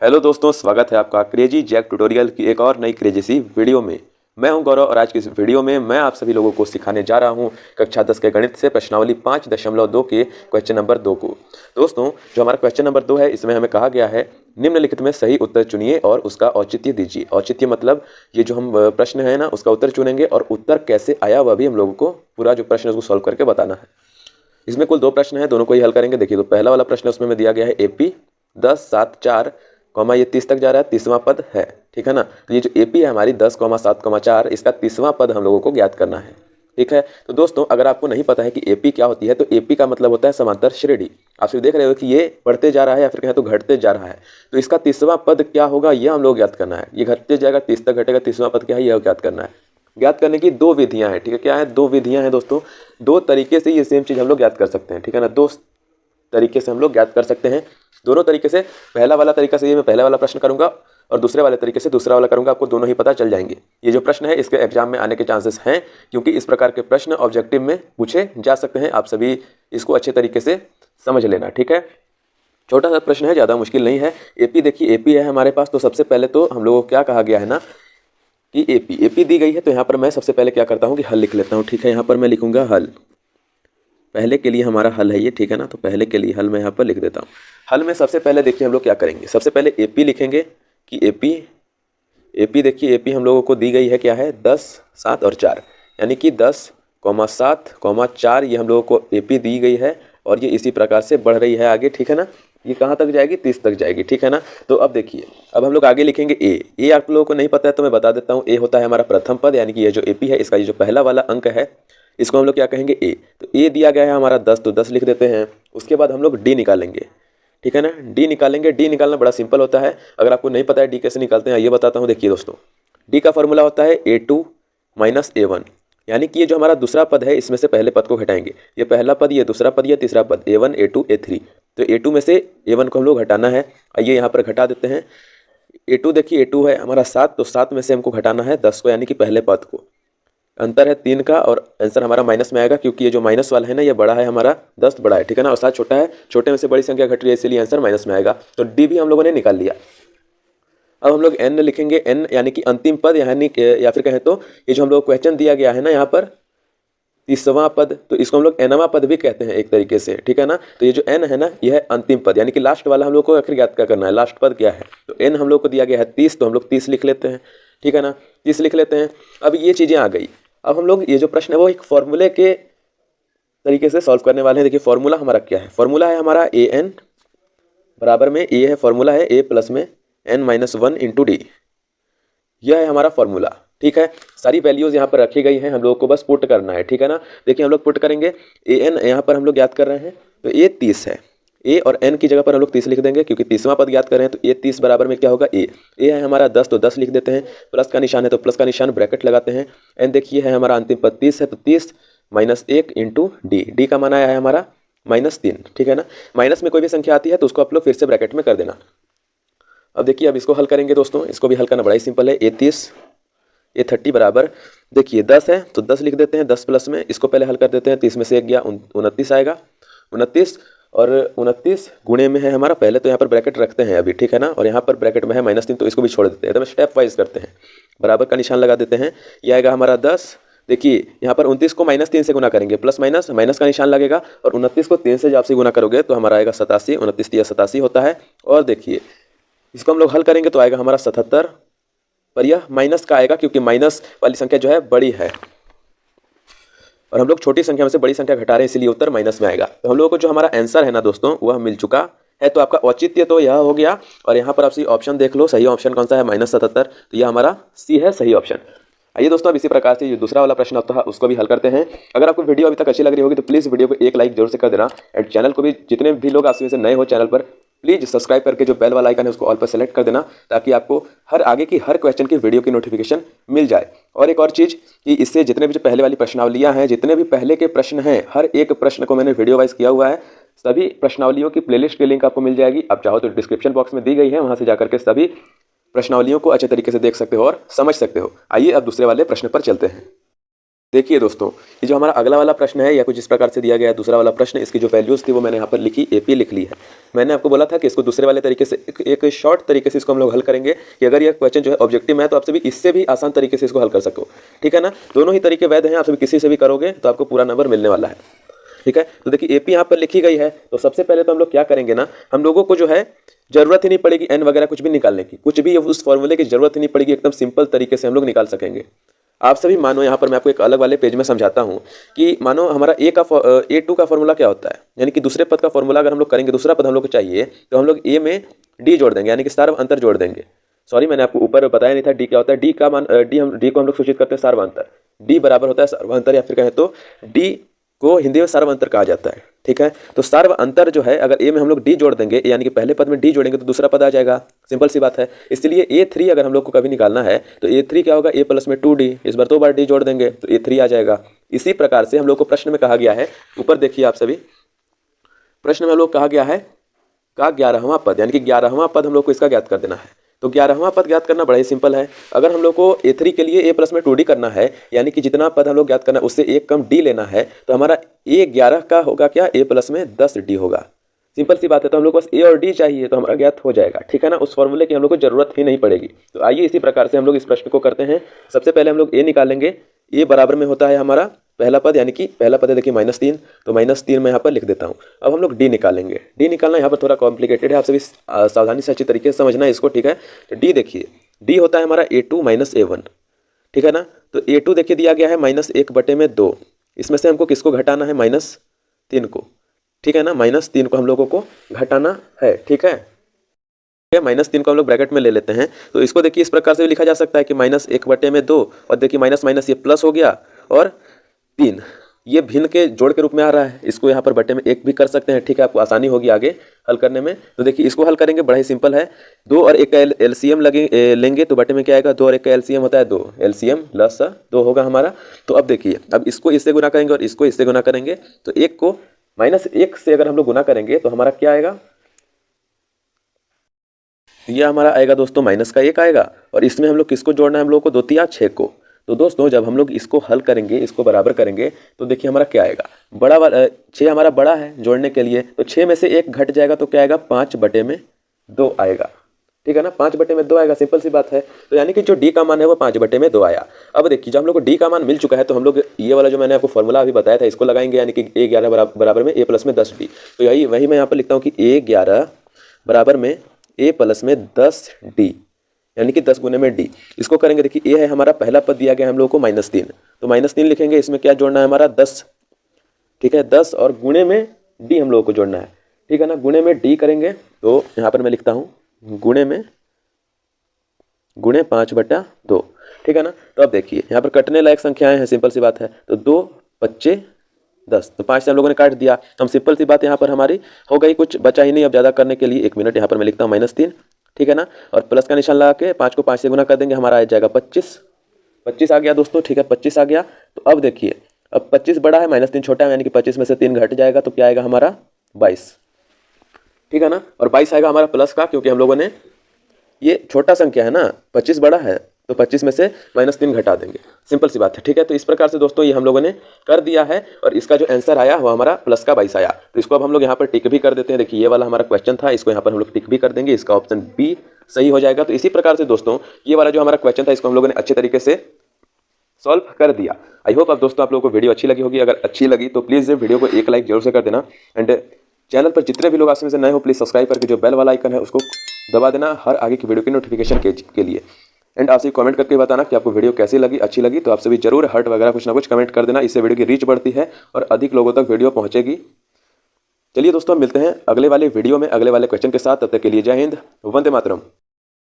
Hello दोस्तों, स्वागत है आपका क्रेजी जैक ट्यूटोरियल की एक और नई क्रेजी सी वीडियो में। मैं हूं गौरव और आज की इस वीडियो में मैं आप सभी लोगों को सिखाने जा रहा हूं कक्षा 10 के गणित से प्रश्नावली 5.2 के क्वेश्चन नंबर 2 को। दोस्तों, जो हमारा क्वेश्चन नंबर 2 है इसमें हमें कहा गया है निम्नलिखित में सही उत्तर चुनिए और उसका औचित्य दीजिए। औचित्य मतलब ये जो हम प्रश्न है ना उसका उत्तर चुनेंगे और उत्तर कैसे आया वह भी हम लोगों को पूरा जो प्रश्न है उसको सॉल्व करके बताना है। इसमें कुल 2 प्रश्न है, दोनों को ही हल करेंगे। देखिए, तो पहला वाला प्रश्न उसमें दिया गया है एपी 10, 7, 4, ये 30 तक जा रहा है, 30वां पद है। ठीक है ना। तो ये जो एपी है हमारी 10, 7, 4 इसका 30वां पद हम लोगों को ज्ञात करना है। ठीक है। तो दोस्तों, अगर आपको नहीं पता है कि एपी क्या होती है तो एपी का मतलब होता है समांतर श्रेणी। आप सिर्फ देख रहे हो कि ये बढ़ते जा रहा है या फिर कहें तो घटते जा रहा है, तो इसका 30वां पद क्या होगा यह हम लोग ज्ञात करना है। ये घटते जाएगा, 30 तक घटेगा, 30वां पद क्या है यह ज्ञात करना है। ज्ञात करने की 2 विधियां हैं। ठीक है, क्या है? 2 विधियां हैं दोस्तों। 2 तरीके से ये सेम चीज हम लोग ज्ञात कर सकते हैं। ठीक है ना। 2 तरीके से हम लोग ज्ञात कर सकते हैं। दोनों तरीके से, पहला वाला तरीका से ये मैं पहला वाला प्रश्न करूंगा और दूसरे वाले तरीके से दूसरा वाला करूंगा। आपको दोनों ही पता चल जाएंगे। ये जो प्रश्न है इसके एग्जाम में आने के चांसेस हैं, क्योंकि इस प्रकार के प्रश्न ऑब्जेक्टिव में पूछे जा सकते हैं। आप सभी इसको अच्छे तरीके से समझ लेना। ठीक है। छोटा सा प्रश्न है, ज़्यादा मुश्किल नहीं है। एपी, देखिए एपी है हमारे पास, तो सबसे पहले तो हम लोगों को क्या कहा गया है ना कि एपी दी गई है। तो यहाँ पर मैं सबसे पहले क्या करता हूँ कि हल लिख लेता हूँ। ठीक है, यहाँ पर मैं लिखूंगा हल। पहले के लिए हमारा हल है ये। ठीक है ना। तो पहले के लिए हल मैं यहाँ पर लिख देता हूँ। हल में सबसे पहले देखिए हम लोग क्या करेंगे। सबसे पहले एपी लिखेंगे कि एपी देखिए एपी हम लोगों को दी गई है क्या है 10, 7 और 4, यानी कि 10, 7, 4 ये हम लोगों को एपी दी गई है और ये इसी प्रकार से बढ़ रही है आगे। ठीक है ना। ये कहाँ तक जाएगी? 30 तक जाएगी। ठीक है ना। तो अब देखिए, अब हम लोग आगे लिखेंगे ए आप लोगों को नहीं पता है तो मैं बता देता हूँ। ए होता है हमारा प्रथम पद, यानी कि ये जो एपी है इसका ये जो पहला वाला अंक है इसको हम लोग क्या कहेंगे? ए। तो ए दिया गया है हमारा 10, तो 10 लिख देते हैं। उसके बाद हम लोग डी निकालेंगे। ठीक है ना। डी निकालेंगे। डी निकालना बड़ा सिंपल होता है। अगर आपको नहीं पता है डी कैसे निकालते हैं ये बताता हूँ। देखिए दोस्तों, डी का फॉर्मूला होता है A2 - A1, यानी कि ये जो हमारा दूसरा पद है इसमें से पहले पद को घटाएंगे। ये पहला पद, ये दूसरा पद, ये तीसरा पद, A1, A2, A3। तो A2 में से A1 को हम लोग घटाना है। आइए यहाँ पर घटा देते हैं। A2 देखिए, A2 है हमारा 7, तो 7 में से हमको घटाना है 10 को, यानी कि पहले पद को। अंतर है 3 का और आंसर हमारा माइनस में आएगा, क्योंकि ये जो माइनस वाला है ना ये बड़ा है हमारा, 10 बड़ा है। ठीक है ना। और 7 छोटा है, छोटे में से बड़ी संख्या घट रही है इसलिए आंसर माइनस में आएगा। तो डी भी हम लोगों ने निकाल लिया। अब हम लोग एन लिखेंगे। एन यानी कि अंतिम पद, यानी या फिर कहें तो ये जो हम लोग क्वेश्चन दिया गया है ना यहाँ पर 30वां पद, तो इसको हम लोग एनवां पद भी कहते हैं एक तरीके से। ठीक है ना। तो ये जो एन है ना यह है अंतिम पद, यानी कि लास्ट वाला हम लोग को आखिर ज्ञात क्या करना है, लास्ट पद क्या है। तो एन हम लोग को दिया गया है 30, तो हम लोग 30 लिख लेते हैं। ठीक है ना। 30 लिख लेते हैं। अब ये चीज़ें आ गई। अब हम लोग ये जो प्रश्न है वो एक फॉर्मूले के तरीके से सॉल्व करने वाले हैं। देखिए फॉर्मूला हमारा क्या है। फॉर्मूला है हमारा ए एन बराबर में ए है, फॉर्मूला है ए प्लस में n - 1 × डी। यह है हमारा फॉर्मूला। ठीक है। सारी वैल्यूज यहाँ पर रखी गई हैं, हम लोगों को बस पुट करना है। ठीक है ना। देखिए हम लोग पुट करेंगे। ए एन यहाँ पर हम लोग याद कर रहे हैं, तो ए 30 है। ए और एन की जगह पर हम लोग 30 लिख देंगे, क्योंकि 30वां पद याद कर रहे हैं। तो ए 30 बराबर में क्या होगा? ए है हमारा 10, तो 10 लिख देते हैं। प्लस का निशान है तो प्लस का निशान, ब्रैकेट लगाते हैं। एन देखिए है हमारा अंतिम पद 30 है, तो 30 - 1 × डी। डी का मान आया है हमारा -3। ठीक है ना। माइनस में कोई भी संख्या आती है तो उसको आप लोग फिर से ब्रैकेट में कर देना। अब देखिए, अब इसको हल करेंगे दोस्तों। इसको भी हल करना बड़ा ही सिंपल है। ए 30 बराबर, देखिए 10 है तो 10 लिख देते हैं। 10 प्लस में इसको पहले हल कर देते हैं। 30 में से 1 गया, 29 आएगा। 29 और 29 गुणे में है हमारा, पहले तो यहाँ पर ब्रैकेट रखते हैं अभी। ठीक है ना। और यहाँ पर ब्रैकेट में है -3, तो इसको भी छोड़ देते हैं। तो स्टेप वाइज करते हैं, बराबर का निशान लगा देते हैं। यह आएगा हमारा 10। देखिए यहाँ पर 29 को -3 से गुना करेंगे, प्लस माइनस का निशान लगेगा, और 29 को 3 से जब से गुना करोगे तो हमारा आएगा 87। 29 या 87 होता है। और देखिए इसको हम लोग हल करेंगे तो आएगा हमारा 77, पर यह माइनस का आएगा क्योंकि माइनस वाली संख्या जो है बड़ी है और हम लोग छोटी संख्या में से बड़ी संख्या घटा रहे हैं, इसलिए उत्तर माइनस में आएगा। तो हम लोगों को जो हमारा आंसर है ना दोस्तों वह मिल चुका है। तो आपका औचित्य तो यह हो गया। और यहाँ पर आप सी ऑप्शन देख लो, सही ऑप्शन कौन सा है? -77। तो यह हमारा सी है सही ऑप्शन। आइए दोस्तों, अब इसी प्रकार से जो दूसरा वाला प्रश्न होता है उसको भी हल करते हैं। अगर आपको वीडियो अभी तक अच्छी लग रही होगी तो प्लीज़ वीडियो को एक लाइक जरूर से कर देना। एंड चैनल को भी, जितने भी लोग आपसे नए हो चैनल पर, प्लीज़ सब्सक्राइब करके जो बेल वाला आइकन है उसको ऑल पर सेलेक्ट कर देना, ताकि आपको हर आगे की हर क्वेश्चन की वीडियो की नोटिफिकेशन मिल जाए। और एक और चीज़ कि इससे जितने भी जो पहले वाली प्रश्नावलियाँ हैं, जितने भी पहले के प्रश्न हैं, हर एक प्रश्न को मैंने वीडियो वाइज किया हुआ है। सभी प्रश्नावलियों की प्लेलिस्ट की लिंक आपको मिल जाएगी। आप चाहो तो डिस्क्रिप्शन बॉक्स में दी गई है, वहाँ से जाकर के सभी प्रश्नावलियों को अच्छे तरीके से देख सकते हो और समझ सकते हो। आइए अब दूसरे वाले प्रश्न पर चलते हैं। देखिए दोस्तों, ये जो हमारा अगला वाला प्रश्न है या कुछ इस प्रकार से दिया गया है। दूसरा वाला प्रश्न, इसकी जो वैल्यूज़ थी वो मैंने यहाँ पर लिखी, एपी लिख ली है। मैंने आपको बोला था कि इसको दूसरे वाले तरीके से एक शॉर्ट तरीके से इसको हम लोग हल करेंगे कि अगर ये क्वेश्चन जो है ऑब्जेक्टिव में है तो आप सभी इससे भी आसान तरीके से इसको हल कर सको। ठीक है ना, दोनों ही तरीके वैध हैं, आप सभी किसी से भी करोगे तो आपको पूरा नंबर मिलने वाला है। ठीक है, तो देखिए एपी यहाँ पर लिखी गई है। तो सबसे पहले तो हम लोग क्या करेंगे ना, हम लोगों को जो है जरूरत ही नहीं पड़ेगी एन वगैरह कुछ भी निकालने की, कुछ भी उस फॉर्मूले की जरूरत ही नहीं पड़ेगी, एकदम सिंपल तरीके से हम लोग निकाल सकेंगे। आप सभी मानो, यहाँ पर मैं आपको एक अलग वाले पेज में समझाता हूँ कि मानो हमारा A2 का फॉर्मूला क्या होता है, यानी कि दूसरे पद का फॉर्मूला अगर हम लोग करेंगे, दूसरा पद हम लोग को चाहिए तो हम लोग ए में डी जोड़ देंगे, यानी कि सार्व अंतर जोड़ देंगे। सॉरी, मैंने आपको ऊपर बताया नहीं था डी क्या होता है। डी का मान डी को हम लोग सूचित करते हैं सार्वअंतर। डी बराबर होता है सार्वअंतर, या फिर कहें तो डी को हिंदी में सार्वअंतर कहा जाता है। ठीक है, तो सार्वअंतर जो है, अगर ए में हम लोग डी जोड़ देंगे, यानी कि पहले पद में डी जोड़ेंगे तो दूसरा पद आ जाएगा। सिंपल सी बात है। इसलिए A3 अगर हम लोग को कभी निकालना है तो A3 क्या होगा, A प्लस में 2D, इस बार 2 बार डी जोड़ देंगे तो A3 आ जाएगा। इसी प्रकार से हम लोग को प्रश्न में कहा गया है, ऊपर देखिए आप सभी, प्रश्न में हम लोग कहा गया है का 11वां पद, यानी कि 11वां पद हम लोग को इसका ज्ञात कर देना है। तो 11वां पद ज्ञात करना बड़ा ही सिंपल है। अगर हम लोग को A3 के लिए A प्लस में 2D करना है, यानी कि जितना पद हम लोग ज्ञात करना है उससे एक कम D लेना है, तो हमारा A11 का होगा क्या, A प्लस में 10D होगा। सिंपल सी बात है। तो हम लोग को बस A और D चाहिए तो हमारा ज्ञात हो जाएगा। ठीक है ना, उस फॉर्मूले की हम लोग को जरूरत ही नहीं पड़ेगी। तो आइए इसी प्रकार से हम लोग इस प्रश्न को करते हैं। सबसे पहले हम लोग A निकालेंगे। A बराबर में होता है हमारा पहला पद, यानी कि पहला पद है देखिए -3, तो -3 मैं यहाँ पर लिख देता हूँ। अब हम लोग डी निकालेंगे। डी निकालना यहाँ पर थोड़ा कॉम्प्लिकेटेड है, आप सभी सावधानी से अच्छी तरीके से समझना है इसको। ठीक है, तो डी देखिए, डी होता है हमारा A2 - A1। ठीक है ना, तो A2 देखिए दिया गया है -1/2। इसमें से हमको किसको घटाना है, -3 को। ठीक है ना, -3 को हम लोगों को घटाना है। ठीक है, -3 को हम लोग ब्रैकेट में ले लेते हैं। तो इसको देखिए इस प्रकार से भी लिखा जा सकता है कि -1/2, और देखिए माइनस माइनस ये प्लस हो गया, और 3 ये भिन्न के जोड़ के रूप में आ रहा है। इसको यहाँ पर बटे में 1 भी कर सकते हैं। ठीक है, आपको आसानी होगी आगे हल करने में। तो देखिए इसको हल करेंगे, बड़ा ही सिंपल है। 2 और 1 का एलसीएम लेंगे तो बटे में क्या आएगा, 2 और 1 का एलसीएम होता है 2, एलसीएम प्लस 2 होगा हमारा। तो अब देखिए, अब इसको इससे गुना करेंगे और इसको इससे गुना करेंगे, तो 1 को -1 से अगर हम लोग गुना करेंगे तो हमारा क्या आएगा, यह हमारा आएगा दोस्तों -1 आएगा। और इसमें हम लोग किसको जोड़ना है, हम लोग को 2 3 6 को। तो दोस्तों जब हम लोग इसको हल करेंगे, इसको बराबर करेंगे, तो देखिए हमारा क्या आएगा, बड़ा वाला 6 हमारा बड़ा है जोड़ने के लिए, तो 6 में से 1 घट जाएगा तो क्या आएगा, 5/2 आएगा। ठीक है ना, 5/2 आएगा। सिंपल सी बात है। तो यानी कि जो डी का मान है वो 5/2 आया। अब देखिए जब हम लोग को डी का मान मिल चुका है तो हम लोग ये वाला जो मैंने आपको फॉर्मूला अभी बताया था इसको लगाएंगे, यानी कि A11 बराबर में A प्लस में 10D। तो यही वही मैं यहाँ पर लिखता हूँ कि A11 बराबर में A प्लस में 10D, यानी कि 10 गुने में डी। इसको करेंगे, देखिए ए है हमारा पहला पद दिया गया है हम लोगों को -3, तो -3 लिखेंगे, इसमें क्या जोड़ना है हमारा 10। ठीक है, 10 और गुणे में डी हम लोगों को जोड़ना है। ठीक है ना, गुणे में डी करेंगे तो यहाँ पर मैं लिखता हूँ गुणे 5/2। ठीक है ना, तो अब देखिए यहाँ पर कटने लायक संख्याएं हैं, सिंपल सी बात है। तो 2 5 10, तो 5 से हम लोगों ने काट दिया। तो हम सिंपल सी बात यहाँ पर हमारी हो गई, कुछ बचा ही नहीं अब ज़्यादा करने के लिए। 1 मिनट, यहाँ पर मैं लिखता हूँ -3। ठीक है ना, और प्लस का निशान लगा के 5 को 5 से गुना कर देंगे, हमारा आ जाएगा 25 आ गया दोस्तों। ठीक है, 25 आ गया। तो अब देखिए, अब 25 बड़ा है, -3 छोटा है, यानी कि 25 में से 3 घट जाएगा तो क्या आएगा हमारा 22। ठीक है ना, और 22 आएगा हमारा प्लस का, क्योंकि हम लोगों ने ये छोटा संख्या है ना, 25 बड़ा है तो 25 में से -3 घटा देंगे। सिंपल सी बात है। ठीक है, तो इस प्रकार से दोस्तों ये हम लोगों ने कर दिया है, और इसका जो आंसर आया वो हमारा प्लस का 22 आया। तो इसको अब हम लोग यहाँ पर टिक भी कर देते हैं। देखिए ये वाला हमारा क्वेश्चन था, इसको यहाँ पर हम लोग टिक भी कर देंगे, इसका ऑप्शन बी सही हो जाएगा। तो इसी प्रकार से दोस्तों ये वाला जो हमारा क्वेश्चन था इसको हम लोगों ने अच्छे तरीके से सॉल्व कर दिया। आई होप अब दोस्तों आप लोगों को वीडियो अच्छी लगी होगी। अगर अच्छी लगी तो प्लीज़ वीडियो को एक लाइक जरूर से कर देना, एंड चैनल पर जितने भी लोग आज से नए हो प्लीज़ सब्सक्राइब करके जो बेल वाला आइकन है उसको दबा देना हर आगे की वीडियो की नोटिफिकेशन के लिए। एंड आप सभी कमेंट करके बताना कि आपको वीडियो कैसी लगी, अच्छी लगी तो आप सभी जरूर हर्ट वगैरह कुछ ना कुछ कमेंट कर देना, इससे वीडियो की रीच बढ़ती है और अधिक लोगों तक वीडियो पहुंचेगी। चलिए दोस्तों मिलते हैं अगले वाले वीडियो में अगले वाले क्वेश्चन के साथ, तब तक के लिए जय हिंद, वंदे मातरम।